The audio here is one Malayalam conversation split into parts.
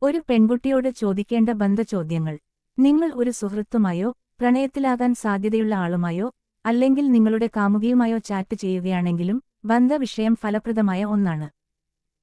ഒരു പെൺകുട്ടിയോട് ചോദിക്കേണ്ട ബന്ധചോദ്യങ്ങൾ. നിങ്ങൾ ഒരു സുഹൃത്തുമായോ പ്രണയത്തിലാകാൻ സാധ്യതയുള്ള ആളുമായോ അല്ലെങ്കിൽ നിങ്ങളുടെ കാമുകിയുമായോ ചാറ്റ് ചെയ്യുകയാണെങ്കിലും ബന്ധവിഷയം ഫലപ്രദമായ ഒന്നാണ്.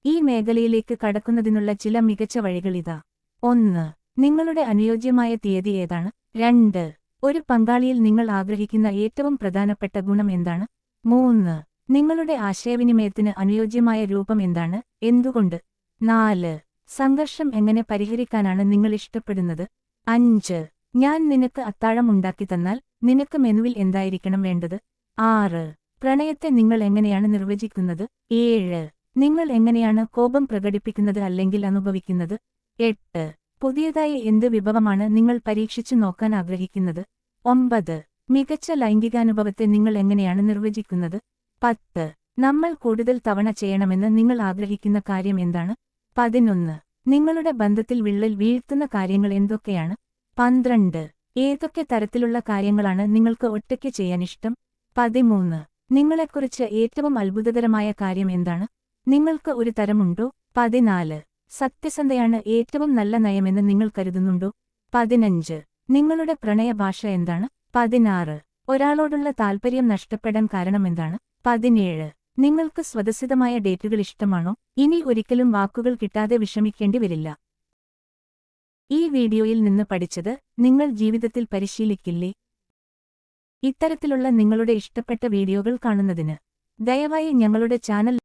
ഈ മേഖലയിലേക്ക് കടക്കുന്നതിനുള്ള ചില മികച്ച വഴികളിതാ. 1. നിങ്ങളുടെ അനുയോജ്യമായ തീയതി ഏതാണ്? 2. ഒരു പങ്കാളിയിൽ നിങ്ങൾ ആഗ്രഹിക്കുന്ന ഏറ്റവും പ്രധാനപ്പെട്ട ഗുണം എന്താണ്? 3. നിങ്ങളുടെ ആശയവിനിമയത്തിന് അനുയോജ്യമായ രൂപം എന്താണ്? എന്തുകൊണ്ട്? 4. സംഘർഷം എങ്ങനെ പരിഹരിക്കാനാണ് നിങ്ങൾ ഇഷ്ടപ്പെടുന്നത്? 5. ഞാൻ നിനക്ക് അത്താഴം ഉണ്ടാക്കി തന്നാൽ നിനക്ക് മെനുവിൽ എന്തായിരിക്കണം വേണ്ടത്? 6. പ്രണയത്തെ നിങ്ങൾ എങ്ങനെയാണ് നിർവചിക്കുന്നത്? 7. നിങ്ങൾ എങ്ങനെയാണ് കോപം പ്രകടിപ്പിക്കുന്നത് അല്ലെങ്കിൽ അനുഭവിക്കുന്നത്? 8. പുതിയതായി എന്ത് വിഭവമാണ് നിങ്ങൾ പരീക്ഷിച്ചു നോക്കാൻ ആഗ്രഹിക്കുന്നത്? 9. മികച്ച ലൈംഗികാനുഭവത്തെ നിങ്ങൾ എങ്ങനെയാണ് നിർവചിക്കുന്നത്? 10. നമ്മൾ കൂടുതൽ തവണ ചെയ്യണമെന്ന് നിങ്ങൾ ആഗ്രഹിക്കുന്ന കാര്യം എന്താണ്? 11. നിങ്ങളുടെ ബന്ധത്തിൽ വിള്ളൽ വീഴ്ത്തുന്ന കാര്യങ്ങൾ എന്തൊക്കെയാണ്? 12. ഏതൊക്കെ തരത്തിലുള്ള കാര്യങ്ങളാണ് നിങ്ങൾക്ക് ഒറ്റയ്ക്ക് ചെയ്യാനിഷ്ടം? 13. നിങ്ങളെക്കുറിച്ച് ഏറ്റവും അത്ഭുതകരമായ കാര്യം എന്താണ്? നിങ്ങൾക്ക് ഒരു തരമുണ്ടോ? 14. സത്യസന്ധയാണ് ഏറ്റവും നല്ല നയമെന്ന് നിങ്ങൾ കരുതുന്നുണ്ടോ? 15. നിങ്ങളുടെ പ്രണയഭാഷ എന്താണ്? 16. ഒരാളോടുള്ള താൽപര്യം നഷ്ടപ്പെടാൻ കാരണമെന്താണ്? 17. നിങ്ങൾക്ക് സ്വതസിദ്ധമായ ഡേറ്റുകൾ ഇഷ്ടമാണോ? ഇനി ഒരിക്കലും വാക്കുകൾ കിട്ടാതെ വിഷമിക്കേണ്ടി വരില്ല. ഈ വീഡിയോയിൽ നിന്ന് പഠിച്ചത് നിങ്ങൾ ജീവിതത്തിൽ പരിശീലിക്കില്ലേ? ഇത്തരത്തിലുള്ള നിങ്ങളുടെ ഇഷ്ടപ്പെട്ട വീഡിയോകൾ കാണുന്നതിന് ദയവായി ഞങ്ങളുടെ ചാനൽ